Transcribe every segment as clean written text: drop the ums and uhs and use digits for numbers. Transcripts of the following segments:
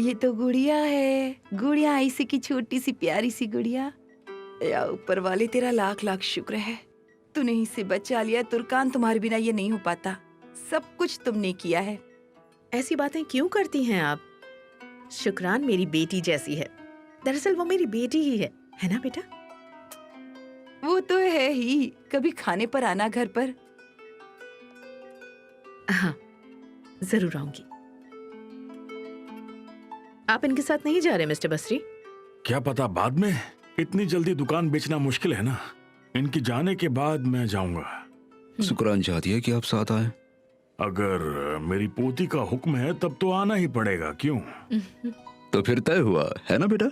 ये तो गुड़िया है, गुड़िया ऐसी की छोटी सी प्यारी सी गुड़िया। या ऊपर वाले तेरा लाख लाख शुक्र है, तूने इसे बचा लिया। तुर्कान, तुम्हारे बिना ये नहीं हो पाता। सब कुछ तुमने किया है। ऐसी बातें क्यों करती हैं आप? शुक्रान मेरी बेटी जैसी है। दरअसल वो मेरी बेटी ही है ना बेटा? वो तो है ही। कभी खाने पर आना घर पर। हाँ, जरूर आऊंगी। आप इनके साथ नहीं जा रहे मिस्टर बसरी? क्या पता बाद में। इतनी जल्दी दुकान बेचना मुश्किल है ना। इनकी जाने के बाद मैं जाऊंगा। शुक्रान चाहती है कि आप साथ आए। अगर मेरी पोती का हुक्म है तब तो आना ही पड़ेगा, क्यों? तो फिर तय हुआ है ना बेटा?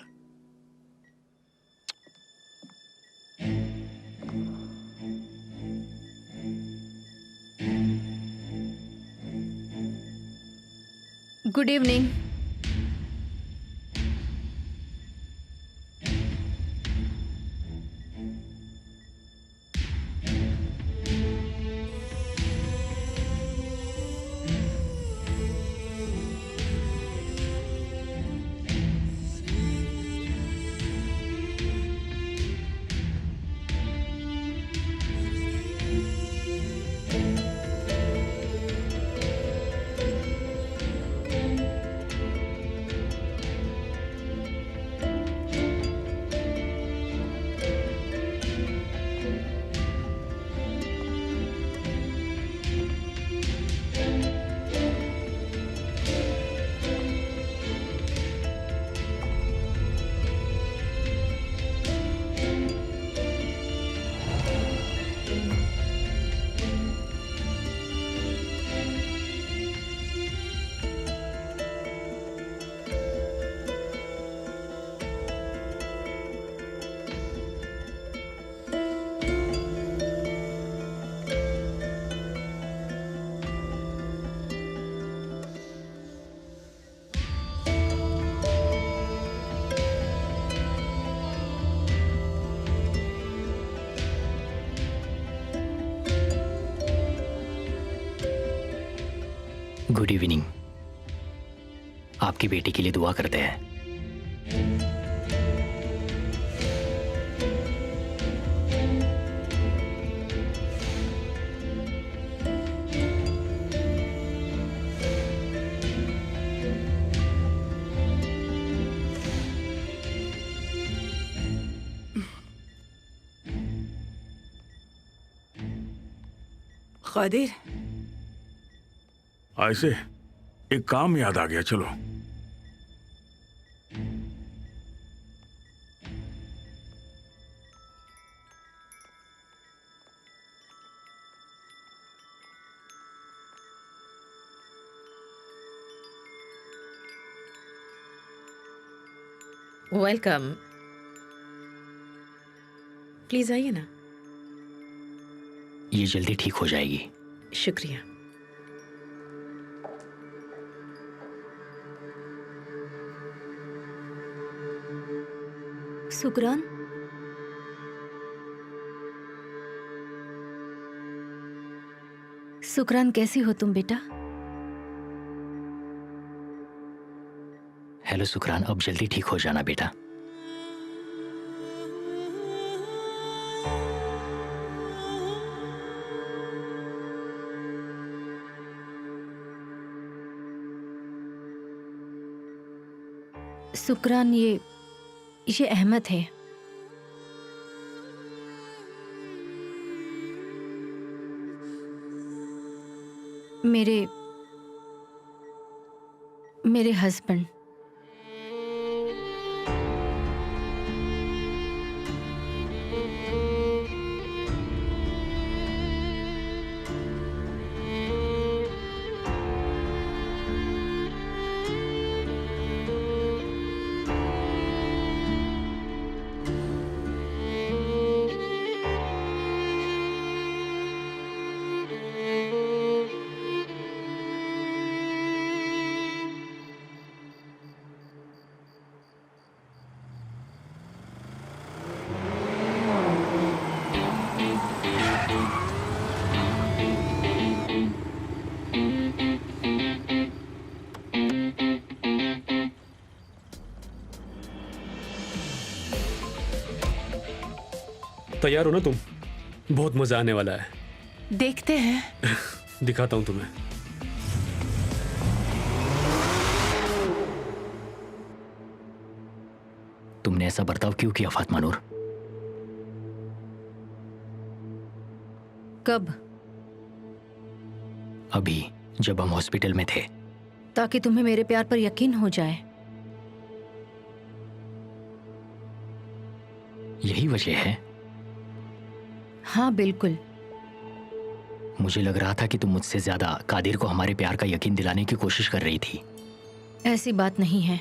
Good evening. Good evening. आपकी बेटी के लिए दुआ करते हैं। कादिर, ऐसे एक काम याद आ गया, चलो। वेलकम। प्लीज आइए ना। ये जल्दी ठीक हो जाएगी। शुक्रिया। शुक्रान, शुक्रान कैसी हो तुम बेटा? हेलो शुक्रान, अब जल्दी ठीक हो जाना बेटा। शुक्रान, ये अहमद है। मेरे हस्बैंड। तैयार हो ना तुम? बहुत मजा आने वाला है। देखते हैं। दिखाता हूं तुम्हें। तुमने ऐसा बर्ताव क्यों किया फातिमा नूर? कब? अभी जब हम हॉस्पिटल में थे। ताकि तुम्हें मेरे प्यार पर यकीन हो जाए। यही वजह है? हाँ बिल्कुल। मुझे लग रहा था कि तुम मुझसे ज्यादा कादिर को हमारे प्यार का यकीन दिलाने की कोशिश कर रही थी। ऐसी बात नहीं है।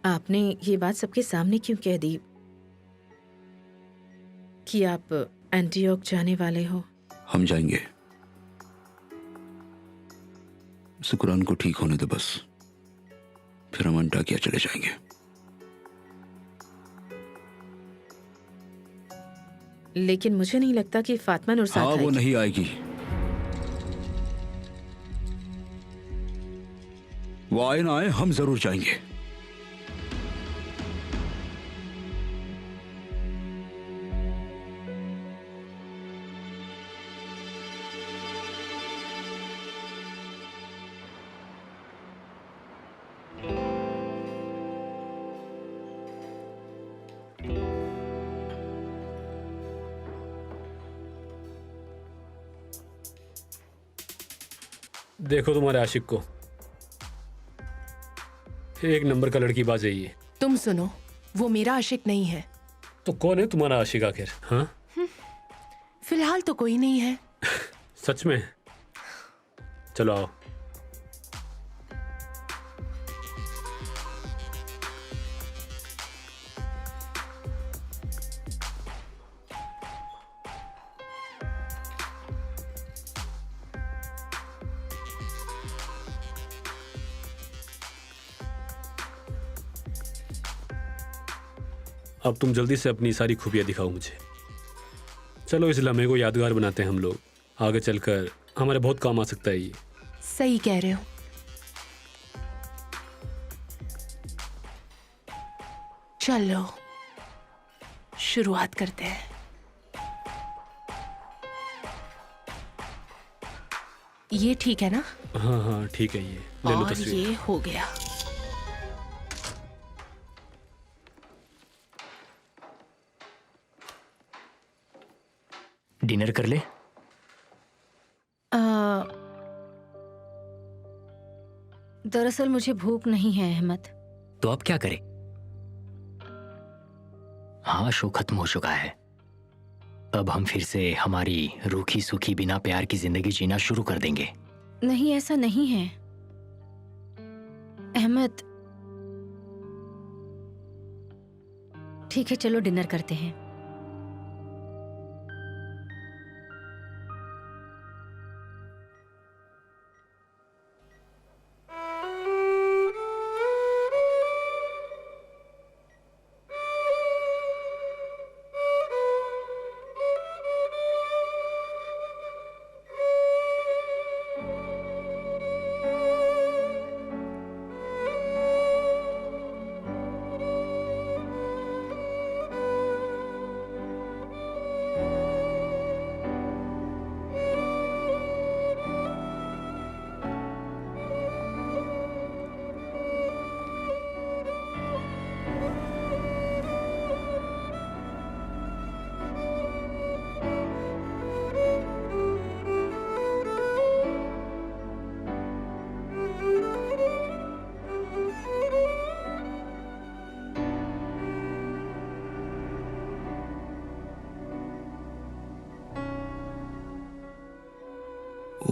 आपने ये बात सबके सामने क्यों कह दी कि आप एंटीओक जाने वाले हो? हम जाएंगे। शुक्रान को ठीक होने दो बस, फिर हम अंटाकिया चले जाएंगे। लेकिन मुझे नहीं लगता कि फातिमा नूर साथ हाँ, वो आएगी। नहीं आएगी। वो आए ना आए, हम जरूर जाएंगे। देखो तुम्हारे आशिक को, एक नंबर का लड़की बाज है ये। तुम सुनो, वो मेरा आशिक नहीं है। तो कौन है तुम्हारा आशिक आखिर? हाँ, फिलहाल तो कोई नहीं है। सच में? चलो आओ। अब तुम जल्दी से अपनी सारी खूबियां दिखाओ मुझे। चलो इस लम्हे को यादगार बनाते हैं हम लोग, आगे चलकर हमारे बहुत काम आ सकता है ये। सही कह रहे हो। चलो शुरुआत करते हैं। ये ठीक है ना? हाँ हाँ ठीक है, ये ले लो और तस्वीर। ये हो गया। डिनर कर ले। दरअसल मुझे भूख नहीं है अहमद। तो अब क्या करें? हाँ, शो खत्म हो चुका है। अब हम फिर से हमारी रूखी सूखी बिना प्यार की जिंदगी जीना शुरू कर देंगे। नहीं, ऐसा नहीं है अहमद। ठीक है, चलो डिनर करते हैं।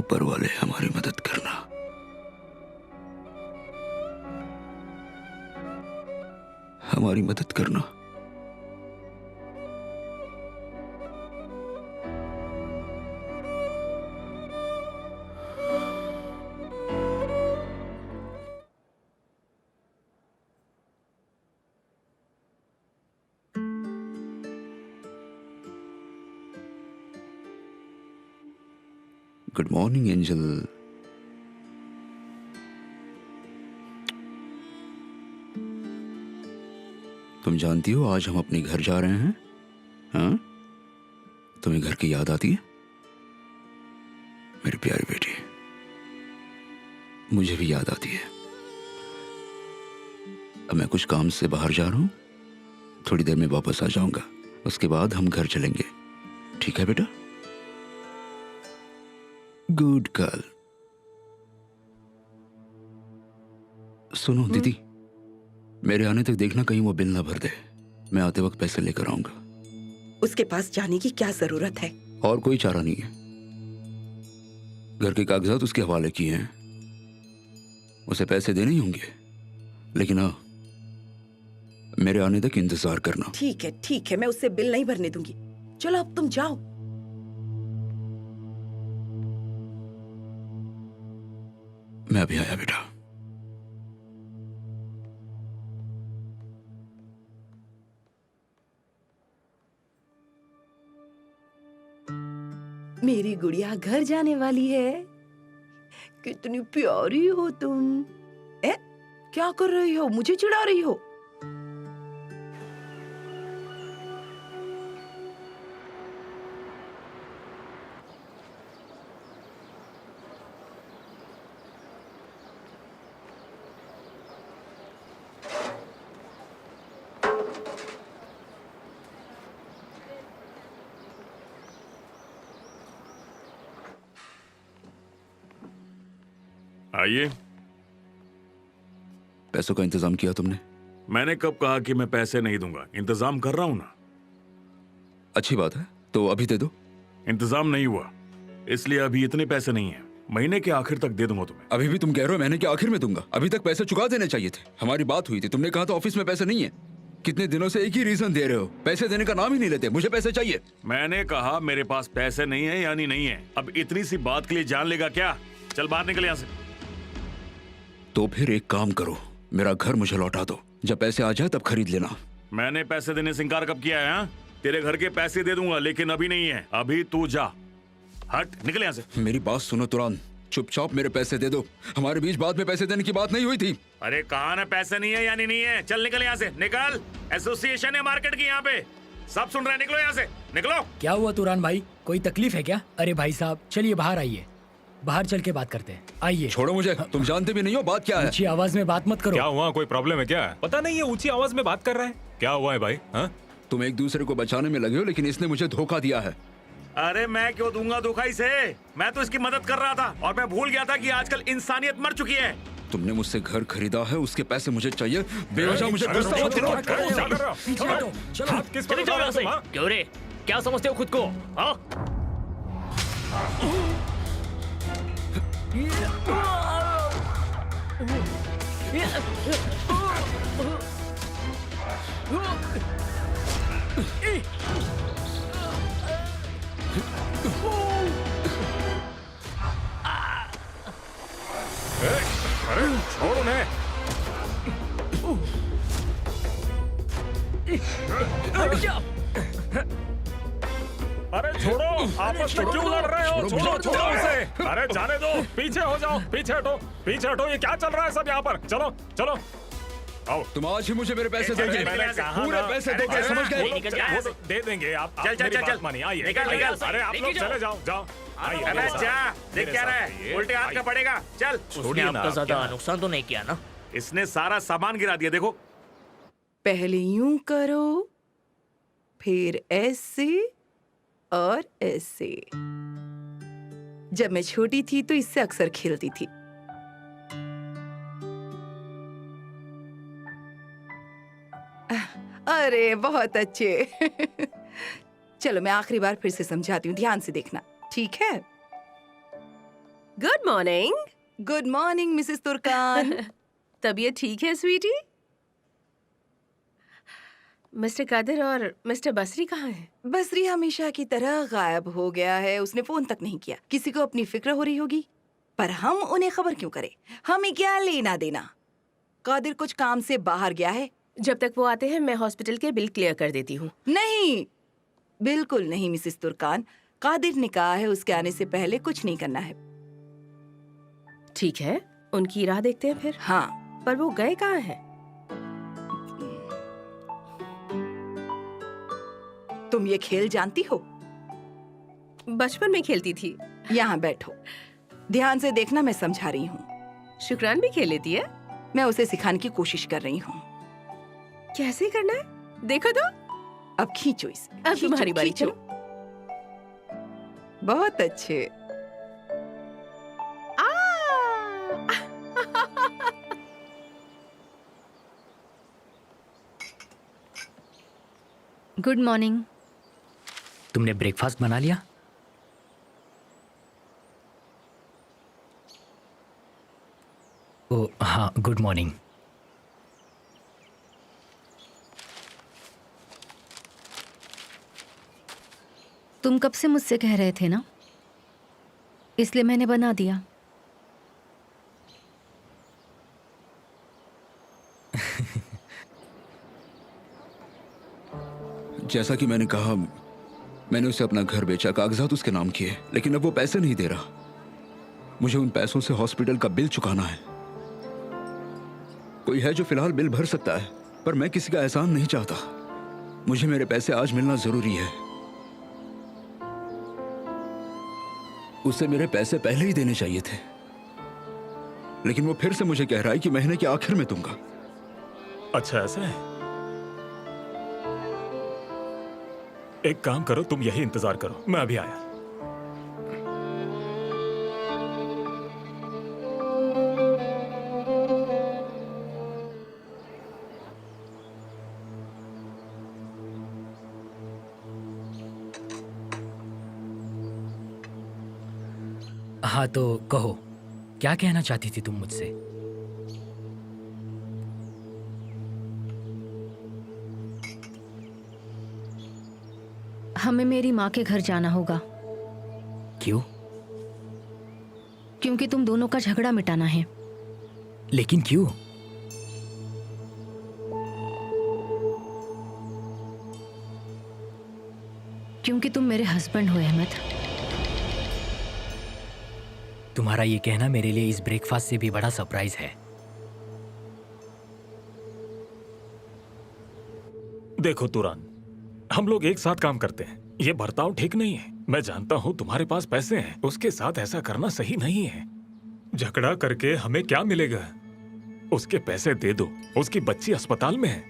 ऊपर वाले हमारी मदद करना। हमारी मदद करना। Good morning angel. तुम जानती हो आज हम अपने घर जा रहे हैं? हाँ, तुम्हें घर की याद आती है मेरी प्यारी बेटी? मुझे भी याद आती है। अब मैं कुछ काम से बाहर जा रहा हूं, थोड़ी देर में वापस आ जाऊंगा। उसके बाद हम घर चलेंगे, ठीक है बेटा? Good girl. सुनो दीदी, मेरे आने तक देखना कहीं वो बिल ना भर दे। मैं आते वक्त पैसे लेकर आऊंगा। उसके पास जाने की क्या जरूरत है? और कोई चारा नहीं है। घर के कागजात उसके हवाले किए हैं, उसे पैसे देने ही होंगे। लेकिन हाँ, मेरे आने तक इंतजार करना। ठीक है, मैं उससे बिल नहीं भरने दूंगी। चलो अब तुम जाओ। मैं अभी आया बेटा। मेरी गुड़िया घर जाने वाली है। कितनी प्यारी हो तुम। क्या कर रही हो? मुझे चिढ़ा रही हो? आइए। पैसों का इंतजाम किया तुमने? मैंने कब कहा कि मैं पैसे नहीं दूंगा? इंतजाम कर रहा हूं ना। अच्छी बात है, तो अभी दे दो। इंतजाम नहीं हुआ, इसलिए अभी इतने पैसे नहीं है। महीने के आखिर तक दे दूंगा तुम्हें। अभी भी तुम कह रहे हो महीने के आखिर में दूंगा? अभी तक पैसे चुका देने चाहिए थे। हमारी बात हुई थी, तुमने कहा था ऑफिस में पैसे नहीं है। कितने दिनों से एक ही रीजन दे रहे हो, पैसे देने का नाम ही नहीं लेते। मुझे पैसे चाहिए। मैंने कहा मेरे पास पैसे नहीं है यानी नहीं है। अब इतनी सी बात के लिए जान लेगा क्या? चल बाहर निकल यहाँ से। तो फिर एक काम करो, मेरा घर मुझे लौटा दो। जब पैसे आ जाए तब खरीद लेना। मैंने पैसे देने से इनकार कब किया है? हाँ? तेरे घर के पैसे दे दूंगा, लेकिन अभी नहीं है। अभी तू जा, हट, निकल यहाँ से। मेरी बात सुनो तुरंत, चुपचाप मेरे पैसे दे दो। हमारे बीच बाद में पैसे देने की बात नहीं हुई थी। अरे कहा ना पैसे नहीं है यानी नहीं है। चल निकल यहाँ से, निकल। एसोसिएशन है मार्केट की, यहाँ पे सब सुन रहे हैं। निकलो यहाँ से, निकलो। क्या हुआ तुरान भाई, कोई तकलीफ है क्या? अरे भाई साहब चलिए बाहर आइए, बाहर चल के बात करते हैं। आइए। छोड़ो मुझे, तुम जानते भी नहीं हो बात क्या है। ऊंची आवाज में बात मत करो। क्या हुआ? कोई प्रॉब्लम है क्या? पता नहीं, ये ऊंची आवाज में बात कर रहा है। क्या हुआ है भाई? हाँ? तुम एक दूसरे को बचाने में लगे हो, लेकिन इसने मुझे धोखा दिया है। अरे मैं क्यों दूंगा धोखा इसे? मैं तो इसकी मदद कर रहा था और मैं भूल गया था कि आजकल इंसानियत मर चुकी है। तुमने मुझसे घर खरीदा है, उसके पैसे मुझे चाहिए। बेवजह मुझे गुस्सा मत दिलाओ। क्यों रे, क्या समझते हो खुद को? हाँ? अरे छोड़ उन्हें। अरे छोड़ो, आपस में क्यों लड़ रहे हो? छोड़ो उसे। अरे जाने दो, पीछे हो जाओ, पीछे हटो, पीछे हटो। ये क्या चल रहा है सब यहाँ पर? चलो चलो आओ। तुम आज ही मुझे मेरे पैसे दोगे। पूरे पैसे दोगे, समझ गए? दे देंगे आप। चल चल चल चल, मानिए, आइए। अरे आप लोग चले जाओ, जाओ। अरे जा, देख क्या रहा है? उल्टे हाथ का पड़ेगा। चल। छोड़िए ना। आपका ज्यादा नुकसान तो नहीं किया ना? इसने सारा सामान गिरा दिया, देखो। पहले यूं करो, फिर ऐसे और ऐसे। जब मैं छोटी थी तो इससे अक्सर खेलती थी। अरे बहुत अच्छे। चलो मैं आखिरी बार फिर से समझाती हूँ, ध्यान से देखना, ठीक है? Good morning. Good morning Mrs Turkan. तबीयत ठीक है स्वीटी? मिस्टर कादिर और मिस्टर बसरी कहाँ हैं? बसरी हमेशा की तरह गायब हो गया है, उसने फोन तक नहीं किया। किसी को अपनी फिक्र हो रही होगी, पर हम उन्हें खबर क्यों करें? हमें क्या लेना देना? कादिर कुछ काम से बाहर गया है। जब तक वो आते हैं मैं हॉस्पिटल के बिल क्लियर कर देती हूँ। नहीं, बिल्कुल नहीं मिसेस तुर्कान। कादिर ने कहा है उसके आने से पहले कुछ नहीं करना है। ठीक है, उनकी राह देखते हैं फिर। हाँ, पर वो गए कहाँ हैं? तुम ये खेल जानती हो? बचपन में खेलती थी। यहाँ बैठो, ध्यान से देखना, मैं समझा रही हूँ। शुक्रान भी खेल लेती है। मैं उसे सिखाने की कोशिश कर रही हूँ। कैसे करना है देखो तो। अब खींचो इसे। अब तुम्हारी बारी, खींचो। बहुत अच्छे। Good morning. तुमने ब्रेकफास्ट बना लिया? ओ हाँ, गुड मॉर्निंग। तुम कब से मुझसे कह रहे थे ना, इसलिए मैंने बना दिया। जैसा कि मैंने कहा, मैंने उसे अपना घर बेचा, कागजात उसके नाम किए, लेकिन अब वो पैसे नहीं दे रहा। मुझे उन पैसों से हॉस्पिटल का बिल चुकाना है। कोई है जो फिलहाल बिल भर सकता है, पर मैं किसी का एहसान नहीं चाहता। मुझे मेरे पैसे आज मिलना जरूरी है। उसे मेरे पैसे पहले ही देने चाहिए थे, लेकिन वो फिर से मुझे कह रहा है कि महीने के आखिर में दूंगा। अच्छा ऐसा है? एक काम करो, तुम यही इंतजार करो, मैं अभी आया। हाँ तो कहो, क्या कहना चाहती थी तुम मुझसे? हमें मेरी माँ के घर जाना होगा। क्यों? क्योंकि तुम दोनों का झगड़ा मिटाना है। लेकिन क्यों? क्योंकि तुम मेरे हस्बैंड हो अहमद। तुम्हारा ये कहना मेरे लिए इस ब्रेकफास्ट से भी बड़ा सरप्राइज है। देखो तुरान, हम लोग एक साथ काम करते हैं, ये बर्ताव ठीक नहीं है। मैं जानता हूँ तुम्हारे पास पैसे हैं, उसके साथ ऐसा करना सही नहीं है। झगड़ा करके हमें क्या मिलेगा? उसके पैसे दे दो, उसकी बच्ची अस्पताल में है।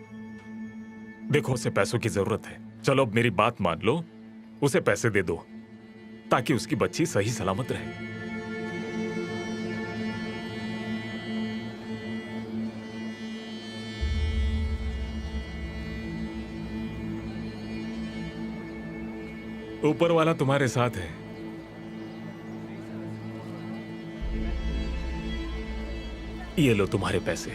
देखो उसे पैसों की जरूरत है, चलो अब मेरी बात मान लो, उसे पैसे दे दो ताकि उसकी बच्ची सही सलामत रहे। ऊपर वाला तुम्हारे साथ है। ये लो तुम्हारे पैसे।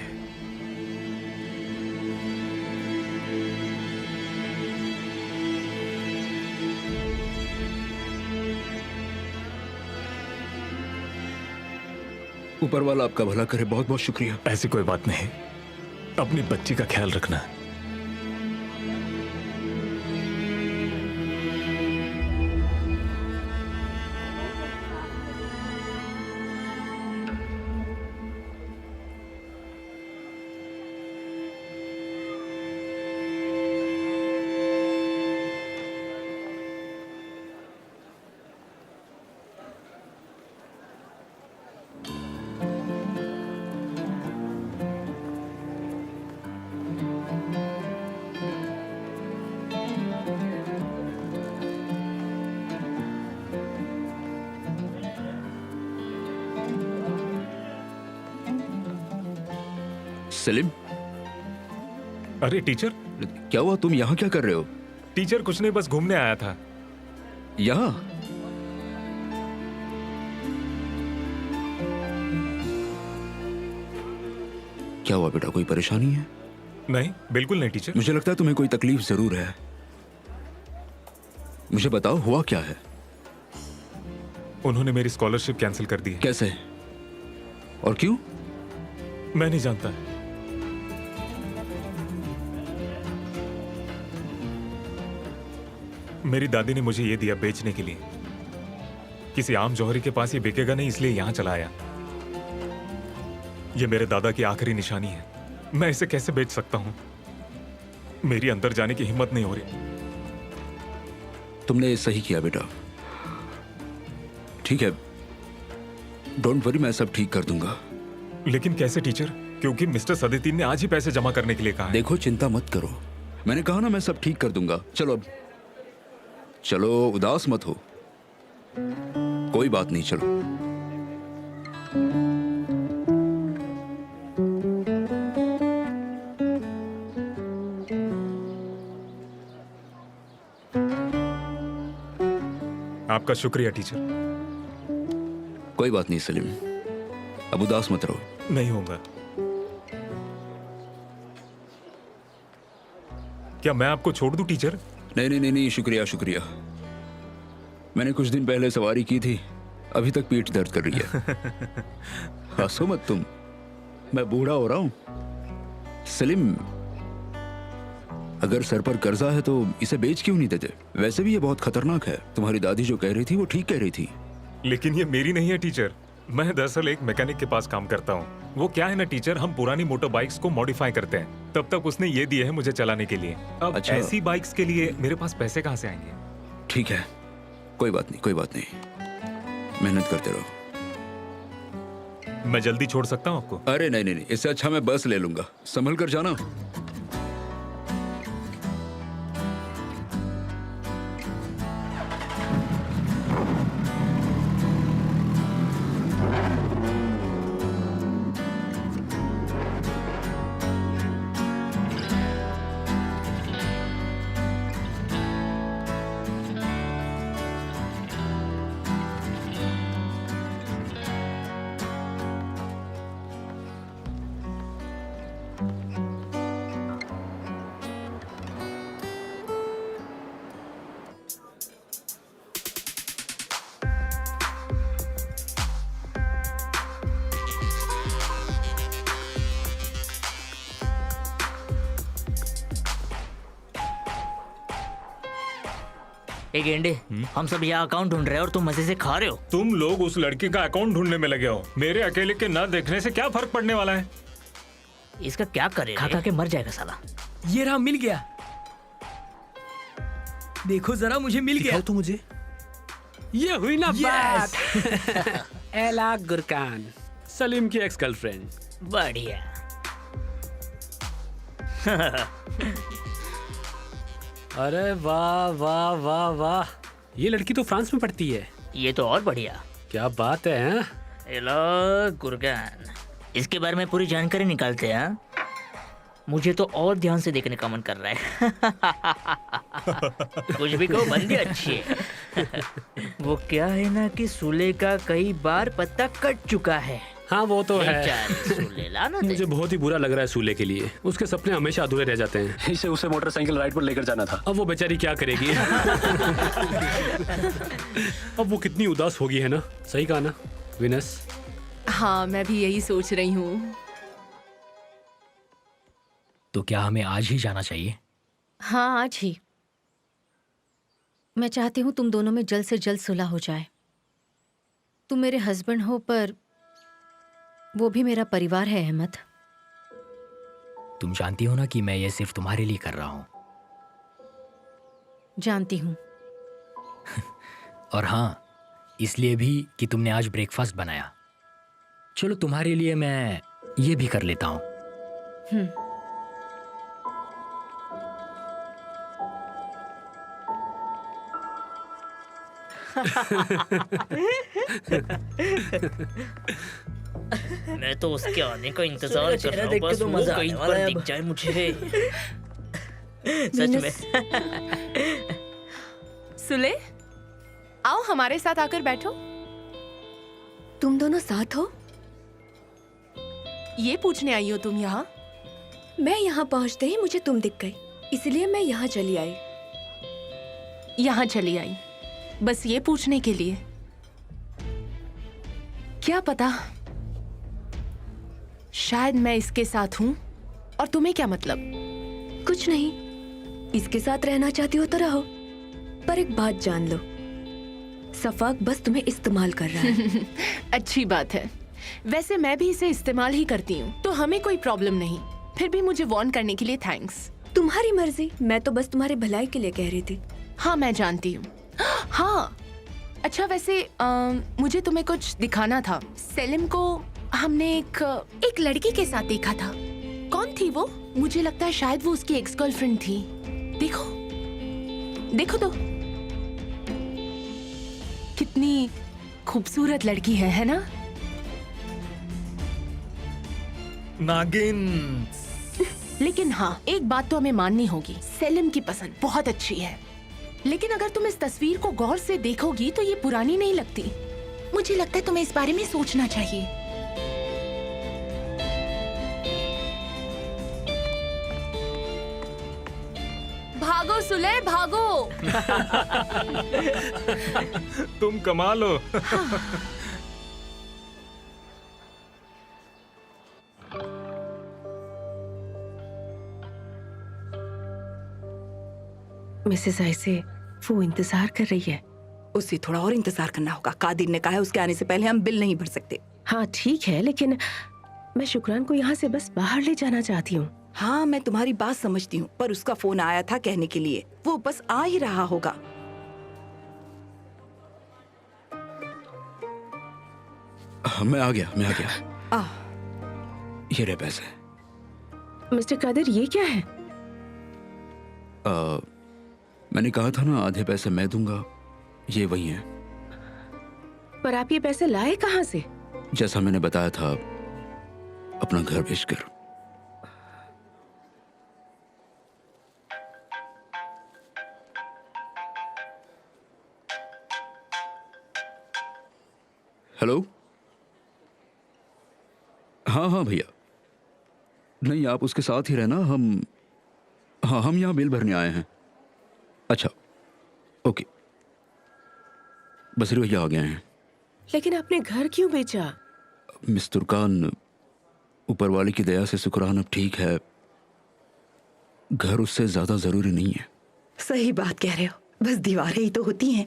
ऊपर वाला आपका भला करे, बहुत बहुत शुक्रिया। ऐसी कोई बात नहीं, अपनी बच्ची का ख्याल रखना। सलीम, अरे टीचर, क्या हुआ? तुम यहाँ क्या कर रहे हो? टीचर कुछ नहीं, बस घूमने आया था। यहाँ? क्या हुआ बेटा, कोई परेशानी है? नहीं, बिल्कुल नहीं टीचर। मुझे लगता है तुम्हें कोई तकलीफ जरूर है। मुझे बताओ हुआ क्या है? उन्होंने मेरी स्कॉलरशिप कैंसिल कर दी है। कैसे और क्यों? मैं नहीं जानता। मेरी दादी ने मुझे ये दिया बेचने के लिए। किसी आम जौहरी के पास ये बिकेगा नहीं, इसलिए यहां चला आया। ये मेरे दादा की आखिरी निशानी है। मैं इसे कैसे बेच सकता हूं? मेरी अंदर जाने की हिम्मत नहीं हो रही। तुमने सही किया बेटा। ठीक है, डोंट वरी, मैं सब ठीक कर दूंगा। लेकिन कैसे टीचर? क्योंकि मिस्टर सदीतीन ने आज ही पैसे जमा करने के लिए कहा है। देखो चिंता मत करो, मैंने कहा ना मैं सब ठीक कर दूंगा। चलो अब चलो, उदास मत हो, कोई बात नहीं, चलो। आपका शुक्रिया टीचर। कोई बात नहीं सलीम, अब उदास मत रहो। नहीं होगा। क्या मैं आपको छोड़ दूं टीचर? नहीं नहीं नहीं नहीं, शुक्रिया शुक्रिया। मैंने कुछ दिन पहले सवारी की थी, अभी तक पीठ दर्द कर रही है। हंसो मत तुम, मैं बूढ़ा हो रहा हूं। सलीम, अगर सर पर कर्जा है तो इसे बेच क्यों नहीं देते? वैसे भी ये बहुत खतरनाक है। तुम्हारी दादी जो कह रही थी वो ठीक कह रही थी। लेकिन ये मेरी नहीं है टीचर। मैं दरअसल एक मैकेनिक के पास काम करता हूँ। वो क्या है ना टीचर, हम पुरानी मोटर बाइक्स को मॉडिफाई करते हैं। तब तक उसने ये दिए हैं मुझे चलाने के लिए। अब अच्छा। ऐसी बाइक्स के लिए मेरे पास पैसे कहाँ से आएंगे? ठीक है, कोई बात नहीं, कोई बात नहीं, मेहनत करते रहो। मैं जल्दी छोड़ सकता हूँ आपको? अरे नहीं नहीं नहीं, इससे अच्छा मैं बस ले लूंगा। संभल कर जाना। ए गेंडे, हम सब यहाँ अकाउंट ढूंढ रहे हैं और तुम मजे से खा रहे हो। तुम लोग उस लड़की का अकाउंट ढूंढने में लगे हो। मेरे अकेले के न देखने से क्या फर्क पड़ने वाला है? इसका क्या करे? खा खा के मर जाएगा साला। ये रहा, मिल गया। देखो जरा, मुझे मिल गया। तो मुझे ये हुई ना बात। एला गुरकान, सलीम की एक्स गर्लफ्रेंड। बढ़िया। अरे वाह वाह वाह वाह, ये लड़की तो फ्रांस में पढ़ती है। ये तो और बढ़िया। क्या बात है हाँ? एला गुरकान, इसके बारे में पूरी जानकारी निकालते हैं हाँ? मुझे तो और ध्यान से देखने का मन कर रहा है। कुछ भी कहो, बंदी अच्छी है। वो क्या है ना कि सूले का कई बार पत्ता कट चुका है। हाँ वो तो है। बेचारे सूले, लानत है। मुझे बहुत ही बुरा लग रहा है सूले के लिए। उसके सपने हमेशा अधूरे रह जाते हैं। इसे उसे मोटरसाइकिल राइड पर लेकर जाना था। अब वो बेचारी क्या करेगी? अब वो कितनी उदास होगी, है ना? सही कहा ना विनस? हाँ, मैं भी यही सोच रही हूँ। तो क्या हमें आज ही जाना चाहिए? हाँ आज ही। मैं चाहती हूँ तुम दोनों में जल्द से जल्द सुलह हो जाए। तुम मेरे हस्बैंड हो पर वो भी मेरा परिवार है अहमद। तुम जानती हो ना कि मैं ये सिर्फ तुम्हारे लिए कर रहा हूँ। जानती हूँ। और हाँ, इसलिए भी कि तुमने आज ब्रेकफास्ट बनाया। चलो तुम्हारे लिए मैं ये भी कर लेता हूँ। मैं तो उसके आने का इंतजार कर रहा हूँ। बस वो कहीं पर दिख जाए मुझे। सच में। सुले, आओ हमारे साथ आकर बैठो। तुम दोनों साथ हो? ये पूछने आई हो तुम यहाँ? मैं यहाँ पहुँचते ही मुझे तुम दिख गई, इसलिए मैं यहाँ चली आई। यहाँ चली आई बस ये पूछने के लिए? क्या पता, शायद मैं इसके साथ हूँ और तुम्हें क्या मतलब? कुछ नहीं, इसके साथ रहना चाहती हो तो रहो, पर एक बात जान लो, सफाक बस तुम्हें इस्तेमाल कर रहा है। अच्छी बात है, वैसे मैं भी इसे इस्तेमाल ही करती हूँ, तो हमें कोई प्रॉब्लम नहीं। फिर भी मुझे वार्न करने के लिए थैंक्स। तुम्हारी मर्जी, मैं तो बस तुम्हारी भलाई के लिए कह रही थी। हाँ मैं जानती हूँ। हाँ अच्छा, वैसे मुझे तुम्हें कुछ दिखाना था। सेलिम को हमने एक लड़की के साथ देखा था। कौन थी वो? मुझे लगता है शायद वो उसकी एक्स गर्लफ्रेंड थी। देखो देखो तो, कितनी खूबसूरत लड़की है ना? नागिन। लेकिन हाँ, एक बात तो हमें माननी होगी, सेलिम की पसंद बहुत अच्छी है। लेकिन अगर तुम इस तस्वीर को गौर से देखोगी तो ये पुरानी नहीं लगती। मुझे लगता है तुम्हें इस बारे में सोचना चाहिए। भागो सुले भागो। तुम कमाल हो। मिसेस आइसे, वो इंतजार कर रही है। उसे थोड़ा और इंतजार करना होगा। कादिर ने कहा है उसके आने से पहले हम बिल नहीं भर सकते। हाँ ठीक है, लेकिन मैं शुक्रान को यहाँ से बस बाहर ले जाना चाहती हूँ। हाँ मैं तुम्हारी बात समझती हूँ, पर उसका फोन आया था कहने के लिए, वो बस आ ही रहा होगा। मैं आ गया। ये रहे पैसे। मिस्टर कादिर, ये क्या है? मैंने कहा था ना आधे पैसे मैं दूंगा, ये वही है। पर आप ये पैसे लाए कहाँ से? जैसा मैंने बताया था, अपना घर बेचकर। हेलो। हाँ भैया, नहीं आप उसके साथ ही रहना। हम यहाँ बिल भरने आए हैं। अच्छा ओके, बसरी भैया आ गए हैं। लेकिन आपने घर क्यों बेचा? मिस तुर्कान, ऊपर वाले की दया से शुक्रान अब ठीक है। घर उससे ज्यादा जरूरी नहीं है। सही बात कह रहे हो, बस दीवारें ही तो होती हैं।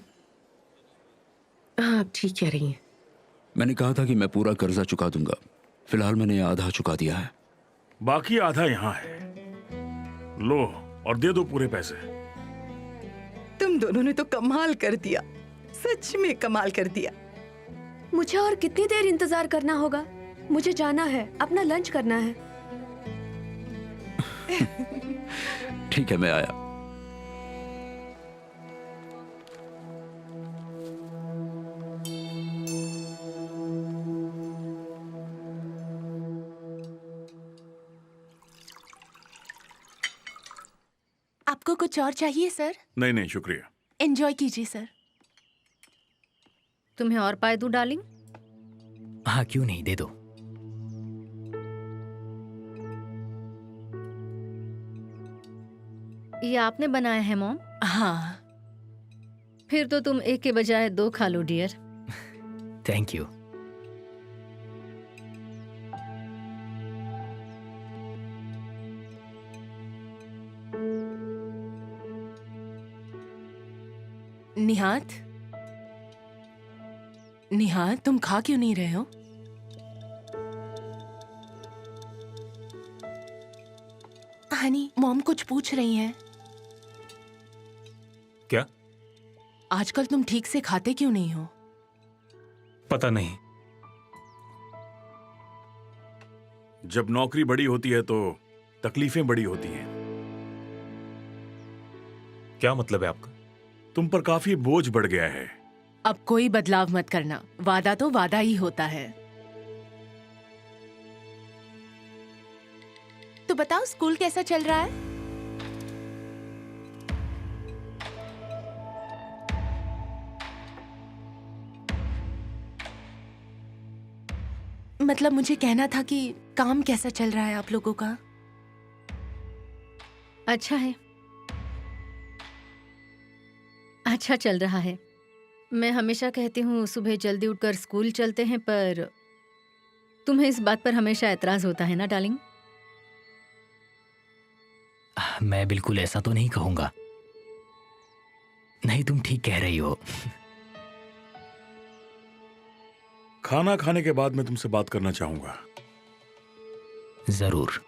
हाँ आप ठीक कह रही हैं। मैंने कहा था कि मैं पूरा कर्जा चुका दूंगा, फिलहाल मैंने आधा चुका दिया है। बाकी आधा यहाँ है, लो और दे दो पूरे पैसे। तुम दोनों ने तो कमाल कर दिया, सच में कमाल कर दिया। मुझे और कितनी देर इंतजार करना होगा? मुझे जाना है, अपना लंच करना है। ठीक है, मैं आया। आपको कुछ और चाहिए सर? नहीं शुक्रिया। एंजॉय कीजिए सर। तुम्हें और पाए दूं डार्लिंग? हाँ क्यों नहीं, दे दो। ये आपने बनाया है मॉम? हाँ। फिर तो तुम एक के बजाय दो खा लो dear. Thank you. Nihat, Nihat तुम खा क्यों नहीं रहे हो? हनी, मॉम कुछ पूछ रही हैं। क्या? आजकल तुम ठीक से खाते क्यों नहीं हो? पता नहीं। जब नौकरी बड़ी होती है तो तकलीफें बड़ी होती हैं। क्या मतलब है आपका? तुम पर काफी बोझ बढ़ गया है। अब कोई बदलाव मत करना, वादा तो वादा ही होता है। तो बताओ स्कूल कैसा चल रहा है? मतलब मुझे कहना था कि काम कैसा चल रहा है आप लोगों का? अच्छा है, अच्छा चल रहा है। मैं हमेशा कहती हूँ सुबह जल्दी उठकर स्कूल चलते हैं, पर तुम्हें इस बात पर हमेशा एतराज होता है ना डार्लिंग? मैं बिल्कुल ऐसा तो नहीं कहूंगा। नहीं, तुम ठीक कह रही हो। खाना खाने के बाद मैं तुमसे बात करना चाहूंगा। जरूर।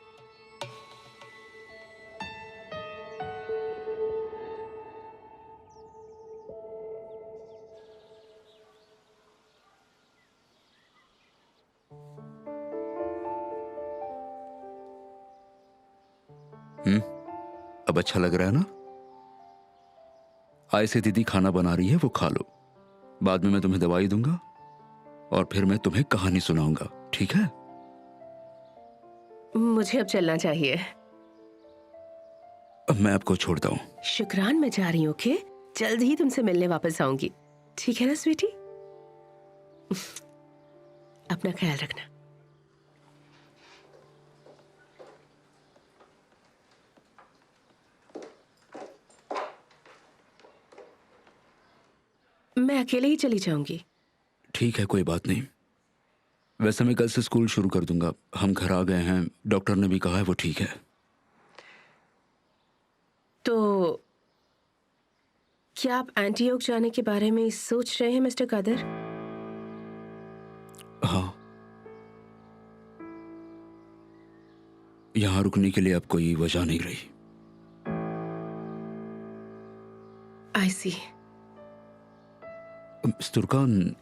अब अच्छा लग रहा है ना? ऐसे दीदी खाना बना रही है, वो खा लो। बाद में मैं तुम्हें दवाई दूंगा और फिर मैं तुम्हें कहानी सुनाऊंगा, ठीक है? मुझे अब चलना चाहिए। अब मैं आपको छोड़ता हूँ। शुक्रान, मैं जा रही हूँ। ओके, जल्द ही तुमसे मिलने वापस आऊंगी, ठीक है ना स्वीटी? अपना ख्याल रखना। मैं अकेले ही चली जाऊंगी। ठीक है, कोई बात नहीं। वैसे मैं कल से स्कूल शुरू कर दूंगा। हम घर आ गए हैं, डॉक्टर ने भी कहा है वो ठीक है। तो क्या आप एंटीयोग जाने के बारे में सोच रहे हैं मिस्टर कादर? हाँ, यहाँ रुकने के लिए अब कोई वजह नहीं रही। आई सी। तुर्कान,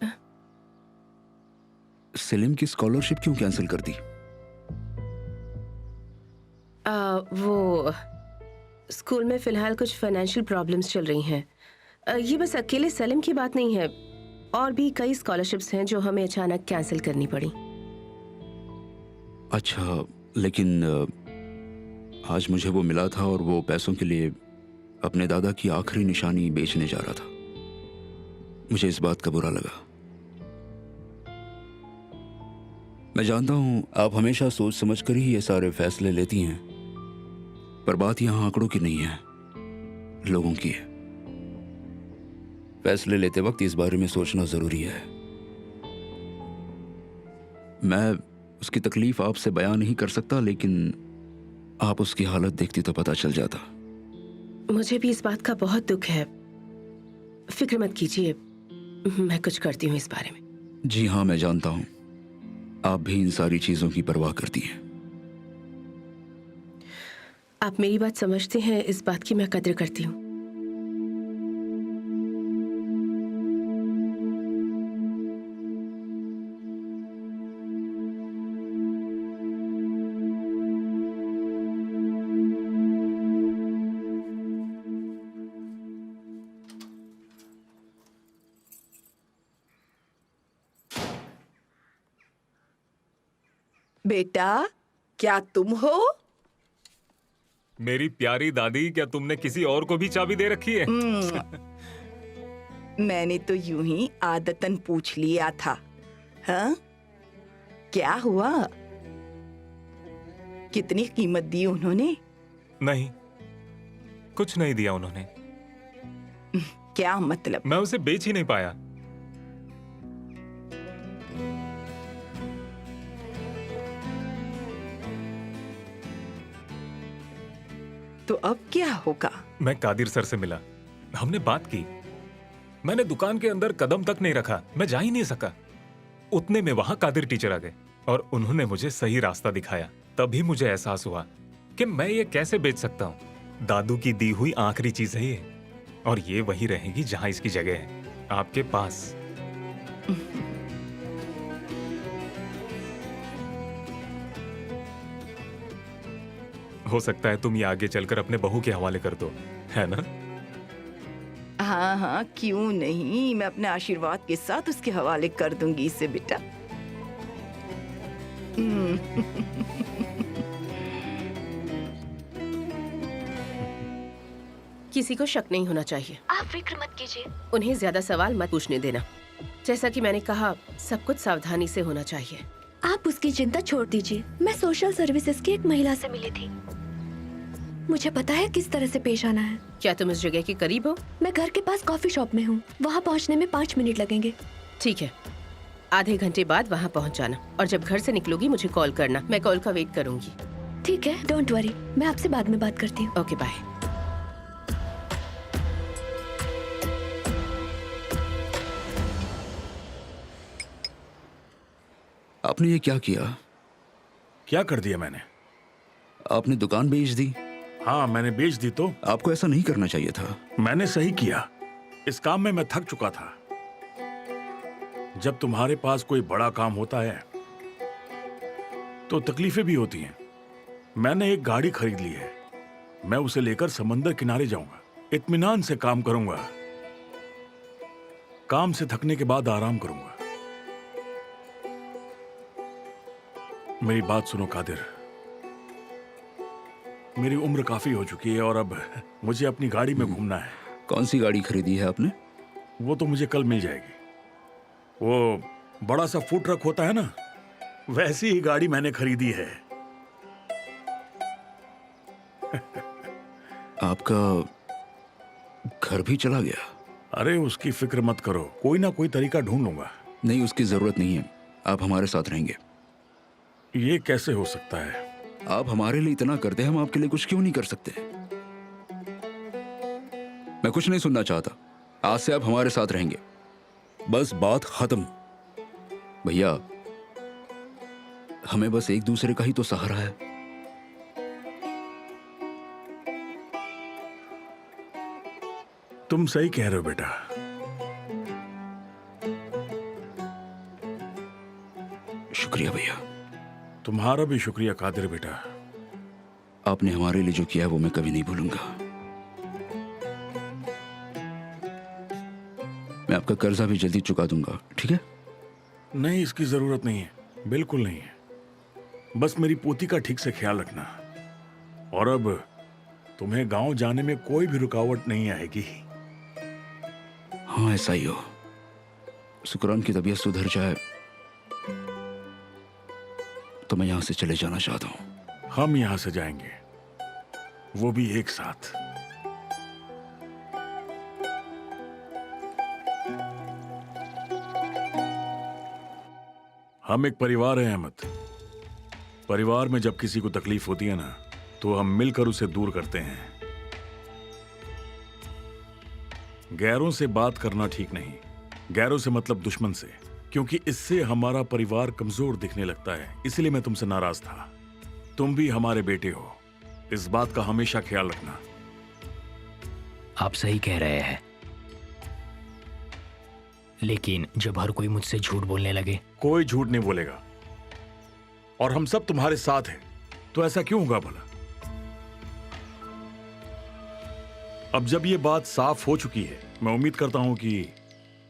सलीम की स्कॉलरशिप क्यों कैंसिल कर दी? वो स्कूल में फिलहाल कुछ फाइनेंशियल प्रॉब्लम्स चल रही हैं। ये बस अकेले सलीम की बात नहीं है, और भी कई स्कॉलरशिप्स हैं जो हमें अचानक कैंसिल करनी पड़ी। अच्छा, लेकिन आज मुझे वो मिला था और वो पैसों के लिए अपने दादा की आखिरी निशानी बेचने जा रहा था। मुझे इस बात का बुरा लगा। मैं जानता हूं आप हमेशा सोच समझकर ही ये सारे फैसले लेती हैं, पर बात यहां आंकड़ों की नहीं है, लोगों की है। फैसले लेते वक्त इस बारे में सोचना जरूरी है। मैं उसकी तकलीफ आपसे बयां नहीं कर सकता, लेकिन आप उसकी हालत देखती तो पता चल जाता। मुझे भी इस बात का बहुत दुख है। फिक्र मत कीजिए, मैं कुछ करती हूँ इस बारे में। जी हाँ, मैं जानता हूं आप भी इन सारी चीजों की परवाह करती हैं। आप मेरी बात समझते हैं, इस बात की मैं कद्र करती हूँ। बेटा, क्या तुम हो? मेरी प्यारी दादी, क्या तुमने किसी और को भी चाबी दे रखी है? मैंने तो यूं ही आदतन पूछ लिया था। हाँ, क्या हुआ? कितनी कीमत दी उन्होंने? नहीं, कुछ नहीं दिया उन्होंने। क्या मतलब? मैं उसे बेच ही नहीं पाया। तो अब क्या होगा? मैं कादिर सर से मिला, हमने बात की। मैंने दुकान के अंदर कदम तक नहीं रखा, मैं जा ही नहीं सका। उतने में वहां कादिर टीचर आ गए और उन्होंने मुझे सही रास्ता दिखाया। तभी मुझे एहसास हुआ कि मैं ये कैसे बेच सकता हूँ। दादू की दी हुई आखिरी चीज है ये, और ये वही रहेगी जहां इसकी जगह है, आपके पास। हो सकता है तुम ये आगे चलकर अपने बहू के हवाले कर दो, है ना? हाँ हाँ, क्यों नहीं, मैं अपने आशीर्वाद के साथ उसके हवाले कर दूंगी इसे बेटा। किसी को शक नहीं होना चाहिए। आप फिक्र मत कीजिए। उन्हें ज्यादा सवाल मत पूछने देना। जैसा कि मैंने कहा, सब कुछ सावधानी से होना चाहिए। आप उसकी चिंता छोड़ दीजिए। मैं सोशल सर्विसेज की एक महिला से मिली थी। मुझे पता है किस तरह से पेश आना है। क्या तुम इस जगह के करीब हो? मैं घर के पास कॉफी शॉप में हूँ। वहाँ पहुँचने में 5 मिनट लगेंगे। ठीक है, आधे घंटे बाद वहाँ पहुँच जाना और जब घर से निकलोगी मुझे कॉल करना। मैं कॉल का वेट करूंगी। ठीक है, डोंट वरी। मैं आपसे बाद में बात करती हूँ। Okay, bye. आपने ये क्या किया? क्या कर दिया मैंने? आपने दुकान बेच दी। हाँ, मैंने बेच दी। तो आपको ऐसा नहीं करना चाहिए था। मैंने सही किया। इस काम में मैं थक चुका था। जब तुम्हारे पास कोई बड़ा काम होता है तो तकलीफें भी होती हैं। मैंने एक गाड़ी खरीद ली है। मैं उसे लेकर समंदर किनारे जाऊंगा। इत्मीनान से काम करूंगा। काम से थकने के बाद आराम करूंगा। मेरी बात सुनो कादिर। मेरी उम्र काफी हो चुकी है और अब मुझे अपनी गाड़ी में घूमना है। कौन सी गाड़ी खरीदी है आपने? वो तो मुझे कल मिल जाएगी। वो बड़ा सा फूड ट्रक होता है ना, वैसी ही गाड़ी मैंने खरीदी है। आपका घर भी चला गया? अरे उसकी फिक्र मत करो, कोई ना कोई तरीका ढूंढ लूंगा। नहीं, उसकी जरूरत नहीं है। आप हमारे साथ रहेंगे। ये कैसे हो सकता है? आप हमारे लिए इतना करते हैं, हम आपके लिए कुछ क्यों नहीं कर सकते? मैं कुछ नहीं सुनना चाहता। आज से आप हमारे साथ रहेंगे। बस बात खत्म। भैया, हमें बस एक दूसरे का ही तो सहारा है। तुम सही कह रहे हो बेटा। शुक्रिया भैया। तुम्हारा भी शुक्रिया कादिर बेटा। आपने हमारे लिए जो किया है वो मैं कभी नहीं भूलूंगा। मैं आपका कर्जा भी जल्दी चुका दूंगा, ठीक है? नहीं, इसकी जरूरत नहीं है, बिल्कुल नहीं है। बस मेरी पोती का ठीक से ख्याल रखना। और अब तुम्हें गांव जाने में कोई भी रुकावट नहीं आएगी। हाँ, ऐसा ही हो। शुक्रान की तबीयत सुधर जाए तो मैं यहां से चले जाना चाहता हूं। हम यहां से जाएंगे, वो भी एक साथ। हम एक परिवार हैं अहमद। परिवार में जब किसी को तकलीफ होती है ना, तो हम मिलकर उसे दूर करते हैं। गैरों से बात करना ठीक नहीं। गैरों से मतलब दुश्मन से, क्योंकि इससे हमारा परिवार कमजोर दिखने लगता है। इसलिए मैं तुमसे नाराज था। तुम भी हमारे बेटे हो, इस बात का हमेशा ख्याल रखना। आप सही कह रहे हैं, लेकिन जब हर कोई मुझसे झूठ बोलने लगे। कोई झूठ नहीं बोलेगा, और हम सब तुम्हारे साथ हैं, तो ऐसा क्यों होगा भला? अब जब ये बात साफ हो चुकी है, मैं उम्मीद करता हूं कि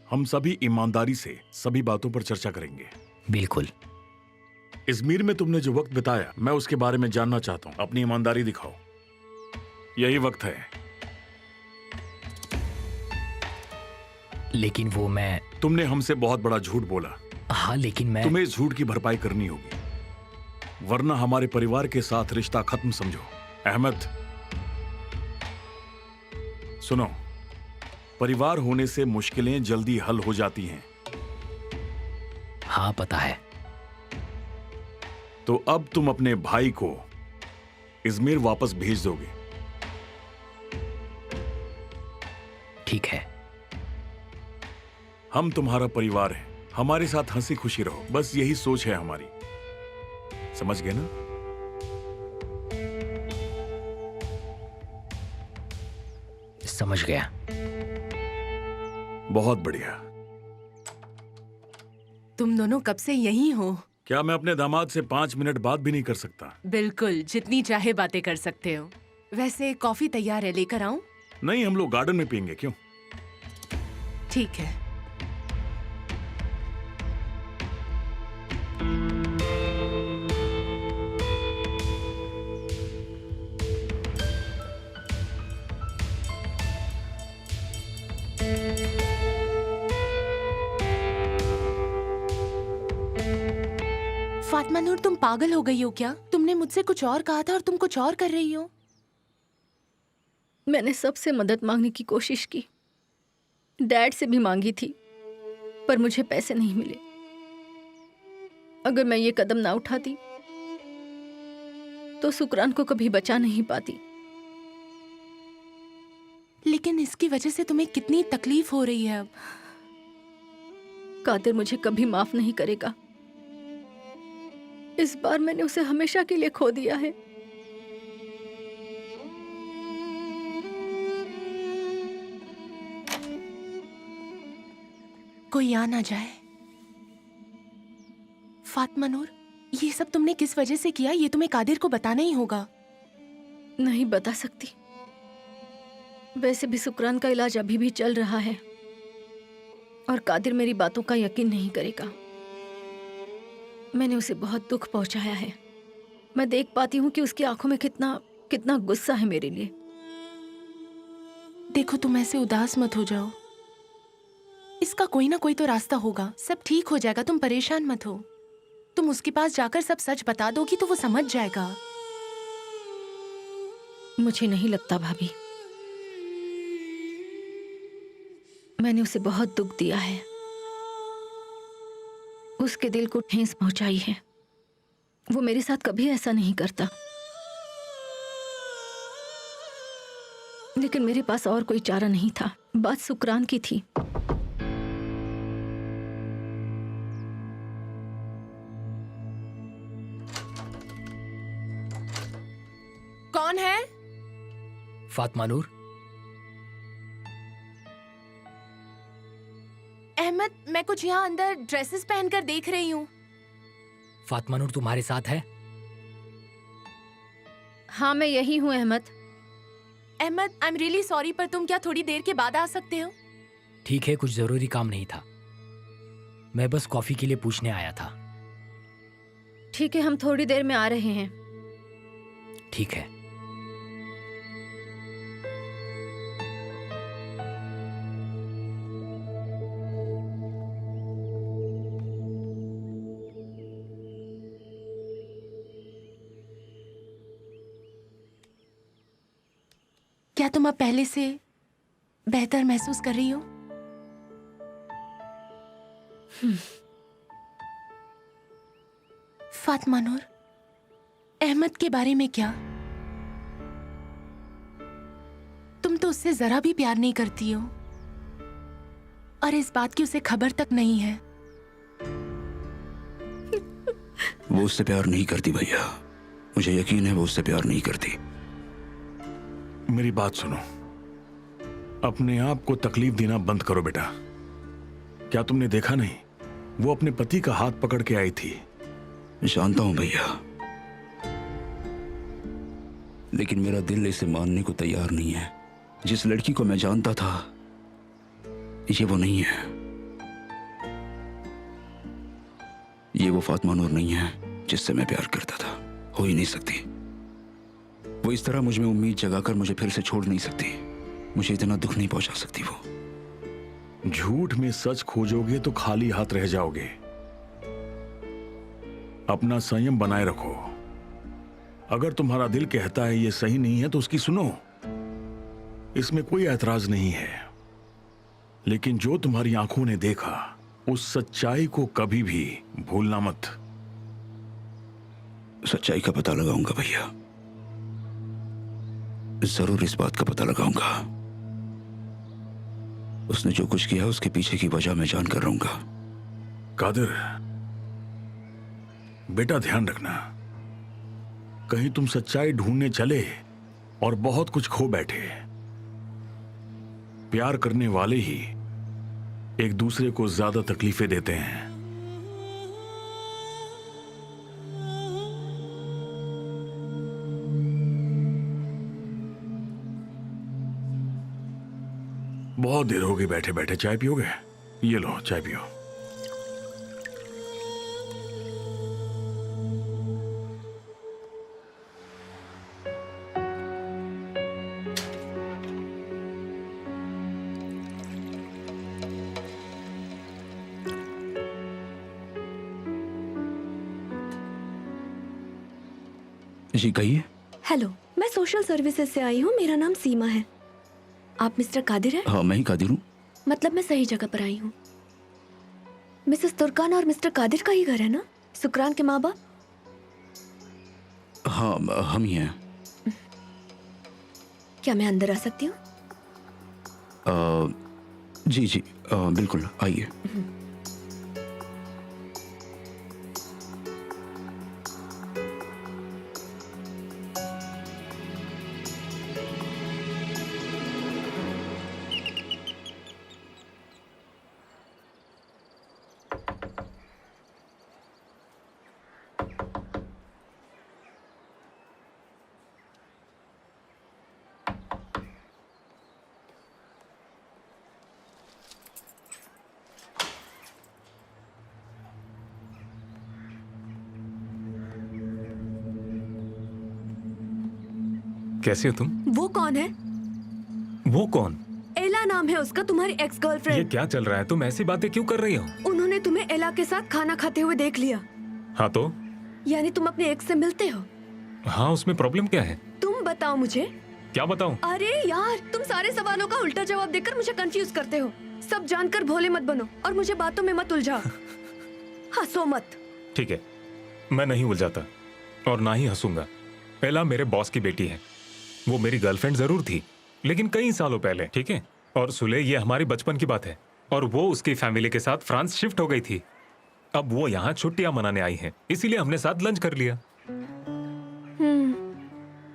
हम सभी ईमानदारी से सभी बातों पर चर्चा करेंगे। बिल्कुल। इज़मीर में तुमने जो वक्त बिताया, मैं उसके बारे में जानना चाहता हूं। अपनी ईमानदारी दिखाओ, यही वक्त है। लेकिन वो मैं... तुमने हमसे बहुत बड़ा झूठ बोला। हाँ, लेकिन मैं... तुम्हें इस झूठ की भरपाई करनी होगी, वरना हमारे परिवार के साथ रिश्ता खत्म समझो। अहमद, सुनो, परिवार होने से मुश्किलें जल्दी हल हो जाती हैं। हाँ, पता है। तो अब तुम अपने भाई को इज़मीर वापस भेज दोगे? ठीक है। हम तुम्हारा परिवार हैं, हमारे साथ हंसी खुशी रहो, बस यही सोच है हमारी। समझ गए ना? समझ गया। बहुत बढ़िया। तुम दोनों कब से यहीं हो? क्या मैं अपने दामाद से 5 मिनट बात भी नहीं कर सकता? बिल्कुल, जितनी चाहे बातें कर सकते हो। वैसे कॉफी तैयार है, लेकर आऊं? नहीं, हम लोग गार्डन में पियेंगे। क्यों? ठीक है। फातिमा नूर, तुम पागल हो गई हो क्या? तुमने मुझसे कुछ और कहा था और तुम कुछ और कर रही हो। मैंने सबसे मदद मांगने की कोशिश की, डैड से भी मांगी थी, पर मुझे पैसे नहीं मिले। अगर मैं ये कदम ना उठाती तो सुकरान को कभी बचा नहीं पाती। लेकिन इसकी वजह से तुम्हें कितनी तकलीफ हो रही है अब। कादिर मुझे कभी माफ नहीं करेगा। इस बार मैंने उसे हमेशा के लिए खो दिया है। कोई आ ना जाए। फातिमा नूर, ये सब तुमने किस वजह से किया, ये तुम्हें कादिर को बताना ही होगा। नहीं बता सकती। वैसे भी सुकरान का इलाज अभी भी चल रहा है और कादिर मेरी बातों का यकीन नहीं करेगा। मैंने उसे बहुत दुख पहुंचाया है। मैं देख पाती हूँ कि उसकी आंखों में कितना कितना गुस्सा है मेरे लिए। देखो, तुम ऐसे उदास मत हो जाओ। इसका कोई ना कोई तो रास्ता होगा, सब ठीक हो जाएगा, तुम परेशान मत हो। तुम उसके पास जाकर सब सच बता दोगी तो वो समझ जाएगा। मुझे नहीं लगता भाभी। मैंने उसे बहुत दुख दिया है, उसके दिल को ठेस पहुंचाई है। वो मेरे साथ कभी ऐसा नहीं करता, लेकिन मेरे पास और कोई चारा नहीं था। बात सुकरान की थी। कौन है? फातिमा नूर। अहमद, मैं कुछ यहाँ अंदर ड्रेसेस पहनकर देख रही हूँ। फातिमा नूर तुम्हारे साथ है? हाँ, मैं यही हूँ Ahmad. Ahmad, I am really sorry, पर तुम क्या थोड़ी देर के बाद आ सकते हो? ठीक है, कुछ जरूरी काम नहीं था, मैं बस कॉफी के लिए पूछने आया था। ठीक है, हम थोड़ी देर में आ रहे हैं। ठीक है। क्या तुम अब पहले से बेहतर महसूस कर रही हो? फातिमा नूर, अहमद के बारे में क्या? तुम तो उससे जरा भी प्यार नहीं करती हो और इस बात की उसे खबर तक नहीं है। वो उससे प्यार नहीं करती भैया, मुझे यकीन है वो उससे प्यार नहीं करती। मेरी बात सुनो, अपने आप को तकलीफ देना बंद करो बेटा। क्या तुमने देखा नहीं, वो अपने पति का हाथ पकड़ के आई थी। जानता हूं भैया, लेकिन मेरा दिल इसे मानने को तैयार नहीं है। जिस लड़की को मैं जानता था ये वो नहीं है। ये वो फातिमा नूर नहीं है जिससे मैं प्यार करता था। हो ही नहीं सकती। वो इस तरह मुझ में उम्मीद जगाकर मुझे फिर से छोड़ नहीं सकती। मुझे इतना दुख नहीं पहुंचा सकती वो। झूठ में सच खोजोगे तो खाली हाथ रह जाओगे। अपना संयम बनाए रखो। अगर तुम्हारा दिल कहता है ये सही नहीं है तो उसकी सुनो, इसमें कोई ऐतराज नहीं है। लेकिन जो तुम्हारी आंखों ने देखा, उस सच्चाई को कभी भी भूलना मत। सच्चाई का पता लगाऊंगा भैया, जरूर इस बात का पता लगाऊंगा। उसने जो कुछ किया उसके पीछे की वजह मैं जान कर रहूंगा। कादिर बेटा, ध्यान रखना, कहीं तुम सच्चाई ढूंढने चले और बहुत कुछ खो बैठे। प्यार करने वाले ही एक दूसरे को ज्यादा तकलीफें देते हैं। बहुत देर हो गई बैठे बैठे, चाय पियोगे? ये लो चाय पियो। जी कहिए। हेलो, मैं सोशल सर्विसेज से आई हूँ। मेरा नाम सीमा है। आप मिस्टर कादिर हैं? हाँ, मैं ही कादिर हूँ। मतलब मैं सही जगह पर आई हूँ। मिसेस तुर्कान और मिस्टर कादिर का ही घर है ना? सुकरान के माँ बाप? हाँ, हम ही हैं। क्या मैं अंदर आ सकती हूँ? जी जी, बिल्कुल आइए। कैसे हो तुम? वो कौन है? वो कौन? एला नाम है उसका, तुम्हारी एक्स ये गर्लफ्रेंड। क्या चल रहा है? तुम ऐसी बातें क्यों कर रही हो? उन्होंने तुम्हें एला के साथ खाना खाते हुए देख लिया। हाँ तो? यानी तुम अपने एक्स से मिलते हो? हाँ, उसमें प्रॉब्लम क्या है? तुम बताओ मुझे। क्या बताऊं? अरे यार, तुम सारे सवालों का उल्टा जवाब देकर मुझे कंफ्यूज करते हो। सब जानकर भोले मत बनो और मुझे बातों में मत उलझाओ। हंसो मत। ठीक है, मैं नहीं उलझाता और ना ही हंसूंगा। एला मेरे बॉस की बेटी है। वो मेरी गर्लफ्रेंड जरूर थी, लेकिन कई सालों पहले, ठीक है? और सुले, ये हमारी बचपन की बात है। और वो उसकी फैमिली के साथ फ्रांस शिफ्ट हो गई थी। अब वो यहाँ छुट्टियां मनाने आई है, इसीलिए हमने साथ लंच कर लिया।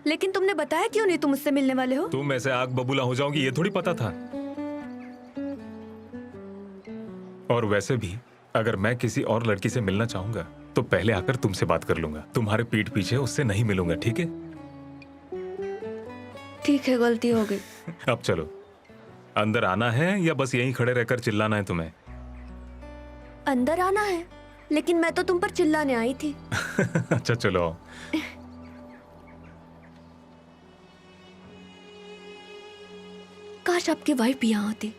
लेकिन तुमने बताया क्यों नहीं तुम मुझसे मिलने वाले हो? तुम ऐसे आग बबूला हो जाओगी ये थोड़ी पता था। और वैसे भी अगर मैं किसी और लड़की से मिलना चाहूंगा तो पहले आकर तुमसे बात कर लूंगा। तुम्हारे पीठ पीछे उससे नहीं मिलूंगा, ठीक है? ठीक है, गलती हो गई। अब चलो, अंदर आना है या बस यहीं खड़े रहकर चिल्लाना है तुम्हें? अंदर आना है, लेकिन मैं तो तुम पर चिल्लाने आई थी। अच्छा चलो आओ। काश आपकी वाइफ भी यहाँ आती।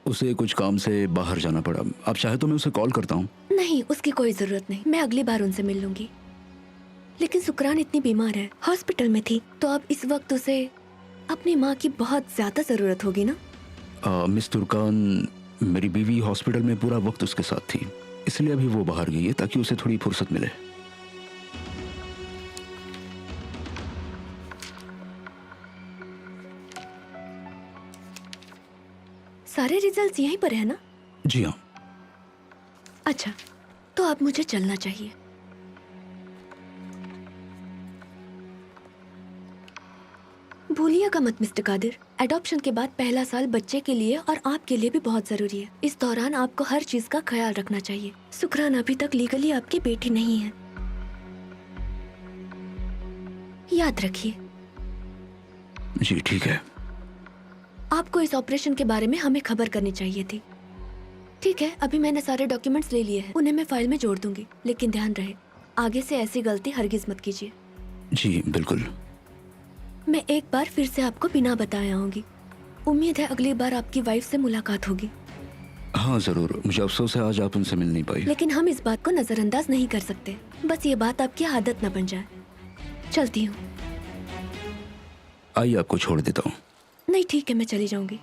उसे कुछ काम से बाहर जाना पड़ा। आप चाहे तो मैं उसे कॉल करता हूँ। नहीं, उसकी कोई जरूरत नहीं। मैं अगली बार उनसे मिल लूंगी। लेकिन सुकरान इतनी बीमार है, हॉस्पिटल में थी, तो अब इस वक्त उसे अपनी माँ की बहुत ज्यादा जरूरत होगी ना? मिस तुर्कान, मेरी बीवी हॉस्पिटल में पूरा वक्त उसके साथ थी, इसलिए अभी वो बाहर गई है ताकि उसे थोड़ी फुर्सत मिले। सारे रिजल्ट्स यहीं पर है ना? जी हाँ। अच्छा, तो अब मुझे चलना चाहिए। भूलिएगा मत मिस्टर कादिर, एडॉप्शन के बाद पहला साल बच्चे के लिए और आपके लिए भी बहुत जरूरी है। इस दौरान आपको हर चीज का ख्याल रखना चाहिए। सुकरान अभी तक लीगली आपकी बेटी नहीं है, याद रखिए। जी ठीक है। आपको इस ऑपरेशन के बारे में हमें खबर करनी चाहिए थी। ठीक है, अभी मैंने सारे डॉक्यूमेंट्स ले लिए हैं, उन्हें मैं फाइल में जोड़ दूंगी। लेकिन ध्यान रहे, आगे से ऐसी गलती हरगिज मत कीजिए। जी बिल्कुल। मैं एक बार फिर से आपको बिना बताए आऊंगी। उम्मीद है अगली बार आपकी वाइफ से मुलाकात होगी। हाँ जरूर। मुझे अफसोस है आज आप उनसे मिल नहीं पाई। लेकिन हम इस बात को नजरअंदाज नहीं कर सकते। बस ये बात आपकी आदत न बन जाए। चलती हूँ। आइए आपको छोड़ देता हूँ। नहीं ठीक है, मैं चली जाऊंगी।